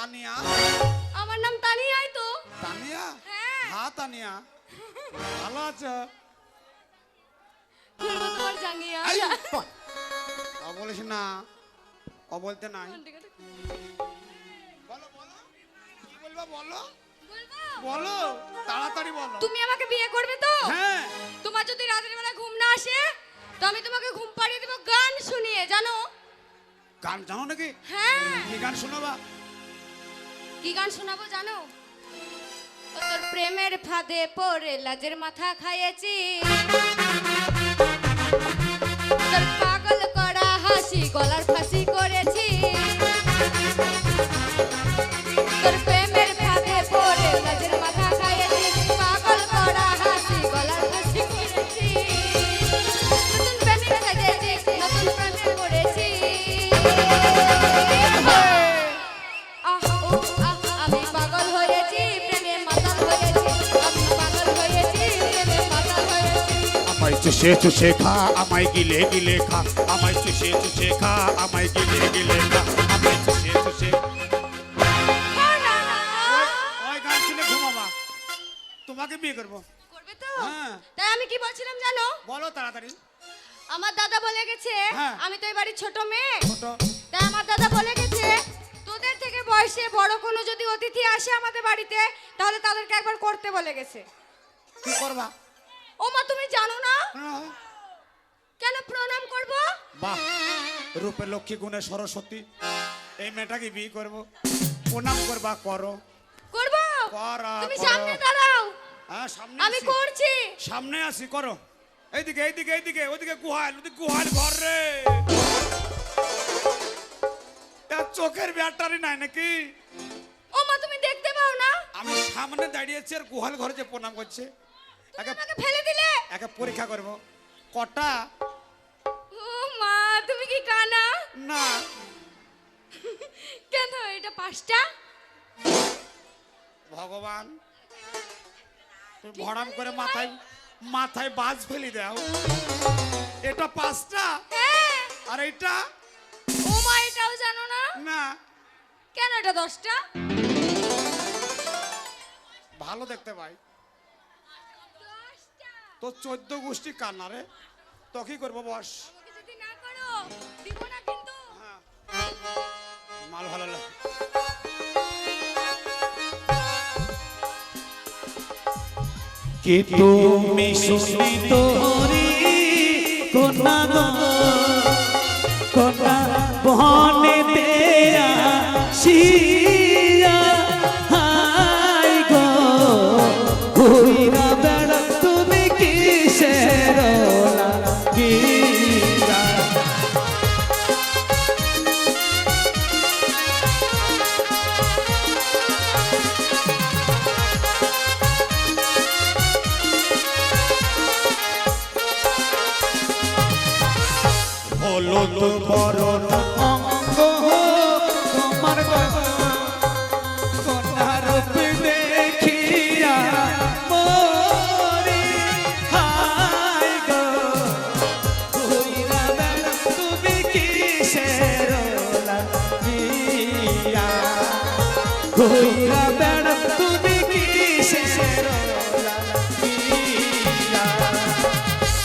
তানিয়া? আমার নাম তানিয়াই তো। তানিয়া? হ্যাঁ। হ্যাঁ তানিয়া, ভালো আছো? খুব তোমার জাঙ্গিয়া। এই, ও বলিস না, ও বলতে নাই। বলো বলো, কি বলবা বলো, বলো তাড়াতাড়ি বলো। তুমি আমাকে বিয়ে করবে তো? হ্যাঁ। তোমার যদি রাতের বেলা ঘুম না আসে তো আমি তোমাকে ঘুম পাড়িয়ে দেবো গান শুনিয়ে, জানো? গান জানো নাকি? হ্যাঁ। কি গান শোনাবা? কি গান শোনাবো জানো? তোর প্রেমের ফাঁদে পড়ে লাজের মাথা খাইয়েছি, তোর পাগল করা হাসি গলার ফাঁসি করেছি, তোর প্রেমের ফাঁদে পড়ে লাজের মাথা খাইয়েছি, পাগল করা হাসি গলার ফাঁসি করেছি, নতুন প্রেমে সাজেছি, নতুন প্রেমে পড়েছি। আমি পাগল হয়েছি, প্রেমে মাতাল হয়েছি, আমি পাগল হয়েছি, প্রেমে মাতাল হয়েছি। আমায় চুষে চুষে খা, আমায় গিলে গিলে খা, আমায় চুষে চুষে খা, আমায় গিলে গিলে খা, আমায় চুষে চুষে। ওই গান শুনে ঘুমাবা, তোমাকে বিয়ে করবো। করবে তো? হ্যাঁ। তাই আমি কি বলছিলাম জানো? বলো তাড়াতাড়ি। আমার দাদা বলে গেছে, হ্যাঁ। আমি তো এই বাড়ির ছোট মেয়ে, ছোট। তাই আমার দাদা বলে গেছে তোদের থেকে বয়সে বড় কোনো যদি অতিথি আসে আমাদের বাড়িতে তাহলে তাদেরকে একবার করতে বলে গেছে। কি করবা? ও মা, তুমি জানো না? হ্যাঁ। কেন প্রণাম করব? বাহ, রূপে লক্ষ্মী গুণে সরস্বতী, এই মেয়েটাকে বিয়ে করবো, প্রণাম করবা, করো। করব? করা, তুমি করো। সামনে দাঁড়াও, হ্যাঁ সামনে আমি আসি। করছি। সামনে আসি, করো। এইদিকে এইদিকে এইদিকে, ওইদিকে গুহাল, ওদিকে গুহাল ঘর রে। এর চোখের ব্যাটারি নাই নাকি? ও মা, তুমি দেখতে পাও না? আমি সামনে দাঁড়িয়েছি আর গুহাল ঘরে যে প্রণাম করছে। তুমি আমাকে ফেলে দিলে। একে পরীক্ষা করব। কটা? ও মা, তুমি কি কানা? না। কেন এটা 5টা? ভগবান, তুমি ভরাম করে মাথায় মাথায় বাজ ফেলি দাও। এটা 5টা হ্যাঁ। আর এইটা ও মা, এটাও জানো না? না। কেন এটা 10টা? ভালো দেখতে ভাই, 10টা। তো 14 গোষ্ঠী কান্না রে, তো কি করবো বস? আমাকে যদি না করো দিব না কিন্তু। হ্যাঁ, মাল ভালো লাগে। कि তুমি সুন্দরী কোনা কোনা বহনে দেয়া শিয়া হাই গো কইরা বেড়া তুমি কিসের লাগিয়া হলো তো মরণ অঙ্গ তোমার কন্যার রূপ দেখিয়া মরি হাই গো কইরা বেড়া তুমি কিসের লাগিয়া কইরা বেড়া তুমি কিসের লাগিয়া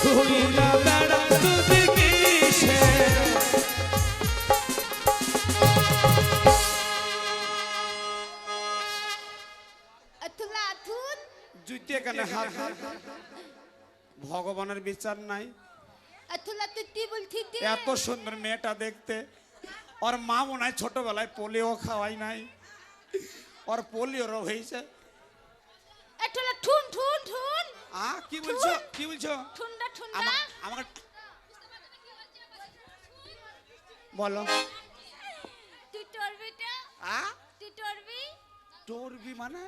কইরা বেড়া তুমি কিসের আতুলা আতুত। জুইতে কেন হাত? ভগবানের বিচার নাই। আতুলা তুই বলছিস? এত সুন্দর মেয়েটা দেখতে, ওর মা মনে হয় ছোটবেলায় পোলিও খাওয়াই নাই, ওর পোলিও রোগ হয়েছে। আতুলা ঠুন ঠুন ঠুন। কি বলছো, কি বলছো? ঠুন্ডা ঠুন্ডা। আমাকে বলো। তুই টরবিটা? তুই টরবি? টরবি মানে?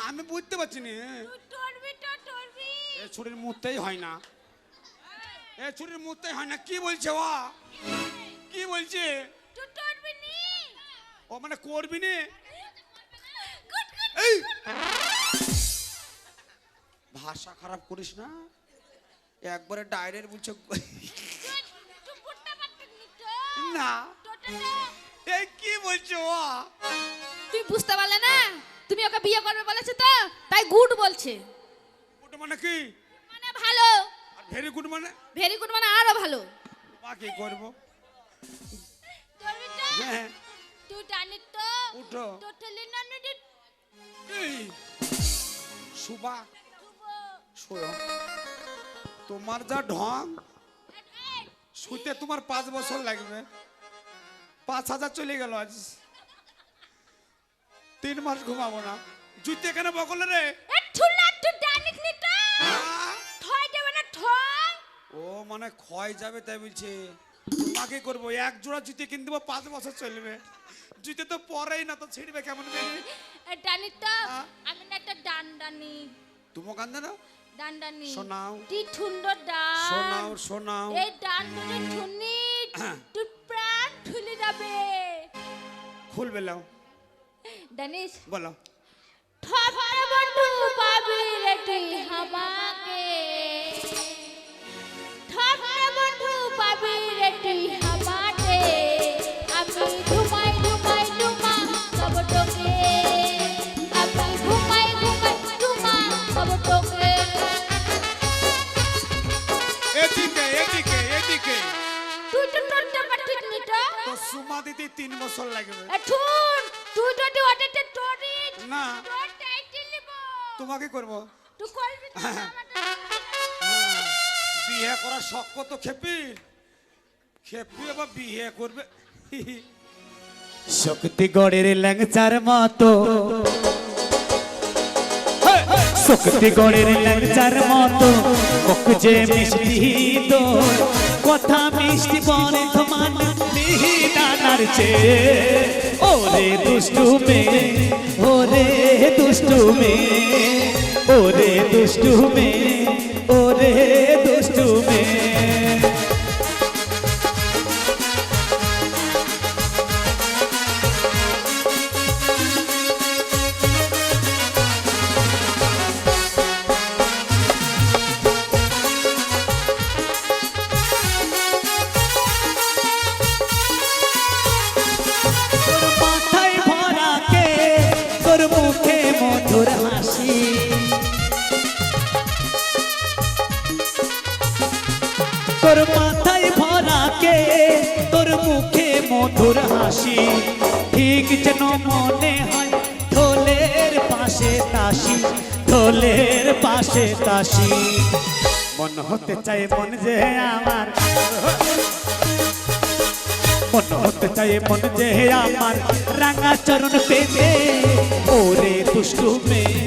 আমি বুঝতে পারছি না। তুই টরবিটা টরবি? এ ছুরির মুহূর্তেই হয় না, এ ছুরির মুহূর্তেই হয় না। কি বলছে ও? কি বলছে? তুই টরবি নি? ও মানে করবি নে? এই ভাষা খারাপ করিস না, একবারে ডাইরেক্ট বলছে তুই পুট্টা পাট্টা নি তো? না। তোর এই কি বলছো তুমি বুঝতে পারলে না? তুমি ওকে বিয়ে করবে বলেছে তো, তাই গুড বলছে। গুড মানে কি? মানে ভালো। আর ভেরি গুড মানে? ভেরি গুড মানে আরো ভালো। মা কি করবো? টমিটা, হ্যাঁ তুই টানি তো উঠো। টোটালি না নিডি এই সুবা শোয় তোমার যা ঢং, শুতে তোমার 5 বছর লাগবে। 5,000 চলে গেল আজ। 3 মাস ঘুমাবো না। জুতে কেন বকলে রে? এ ঠুলা টু ডানিক নিটা আহ! ঠয় দেবে না ঠয়। ও মানে ক্ষয় যাবে তাই বলছে। তোমাকে করবো, এক জোড়া জুতে কিনে দেবো, 5 বছর চলবে। জুতে তো পরেই না, তো ছিড়বে কেমন করে? এ ডানিটা হ্যাঁ? আমি না একটা ডান্ডানি। তুমি কান্দে না? ডান্ডানি শোনাও টি ঠুন্ডর ডান। শোনাও শোনাও। এই ডান্ডারে ঠুনি তুই প্রাণ ঠুলে যাবে। খুলবে লাও, ডানিস বলো। ঠপরে বন্ধু পাবি রে তুই আমাকে। ঠপরে বন্ধু পাবি রে তুই আমাকে। আমি ঘুমাই ঘুমাই ঘুমা সব তোকে। আমি ঘুমাই ঘুমাই ঘুমা সব তোকে। এদিকে এদিকে এদিকে। তুই তো টন্টা পাঠিয়ে নিটা। তো সুমা দিতে 3 বছর লাগবে। এ ঠুন তুই যদি ওটাতে তোরি না তোর টাইটেল নিব। তোমাকে করবো। তুই করবি তো আমাকে। বিয়ে করার শখ কত খেপির। খেপি আবার বিয়ে করবে। শক্তিগড়ের ল্যাংচার মতো, শক্তিগড়ের ল্যাংচার মতো কক যে মিষ্টি তোর কথা মিষ্টি বনে ধমান মিহি দানার চেয়ে। ওরে দুষ্টু মেয়ে, ওরে দুষ্টু মেয়ে, ওরে দুষ্টু মেয়ে, ওরে দুষ্টু মেয়ে। তোর মাথায় ভরা কে, তোর মুখে মধুর হাসি। তোর মাথায় ভরা কে, তোর মুখে মধুর হাসি। ঠিক যেন মনে হয় ঢোলের পাশে তাসি, ঢোলের পাশে তাসি। মন হতে চাই মন যে আমার, মন হতে চাই মন যে আমার রাঙা চরণ পেতে। ওরে দুষ্টু মেয়ে,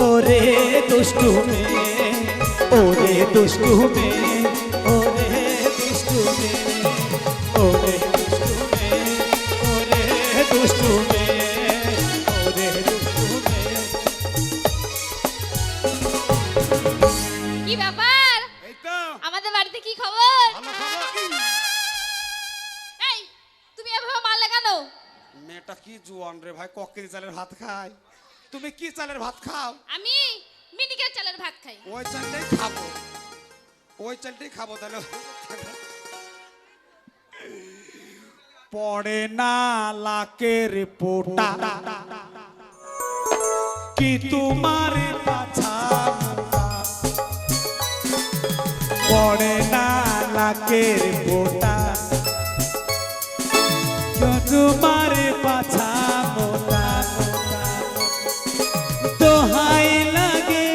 ওরে দুষ্টু মেয়ে, ওরে দুষ্টু মেয়ে, ওরে দুষ্টু মেয়ে, ওরে দুষ্টু মেয়ে, ওরে দুষ্টু মেয়ে, ওরে দুষ্টু মেয়ে। কি ব্যাপার? এই তো আমাদের বাড়িতে কি খবর? ভালো খবর। এই তুমি এভাবে মারলে কেন? মেয়েটা কি জোয়ান রে ভাই, ককেরি চালের ভাত খায়। তুমি কি চালের ভাত খাও? আমি মিনিকেট চালের ভাত খাই। ওই চালটাই খাবো, ওই চালটাই খাবো তাহলে। পড়ে না লাকের পোটা কি তোমার পাছা মোটা। পড়ে না লাকের পোটা কি তোমার পাছা মোটা। দোহাই লাগে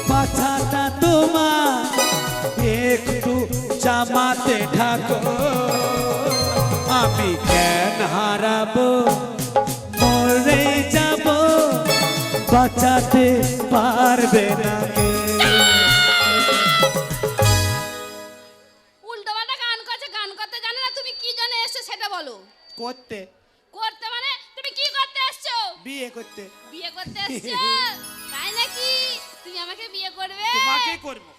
পাছাটা তোমার একটু জামাতে ঢাকো। আমি জ্ঞান হারাবো, মরে যাব, বাঁচাতে পারবে না কে। উল্টোপাল্টা গান করছে, গান করতে জানে না। তুমি কি জন্য এসছো সেটা বলো। করতে করতে মানে তুমি কি করতে এসছো? বিয়ে করতে। বিয়ে করতে এসছো তাই নাকি? তুমি আমাকে বিয়ে করবে? তোমাকে করবো।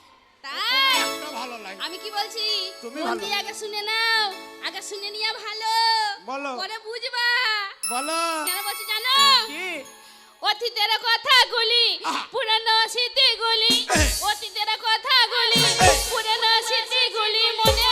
তাই একটা ভালো লাগে। আমি কি বলছি তুমি মন ভালো। দিয়ে আগে শুনে নাও, আগে শুনে নিয়ে ভালো বলো। পরে বুঝবা। বলো কেন বলছি জানো? কি? অতীতের কথাগুলি আহা। পুরানো স্মৃতিগুলি, অতীতের কথাগুলি পুরানো স্মৃতিগুলি মনে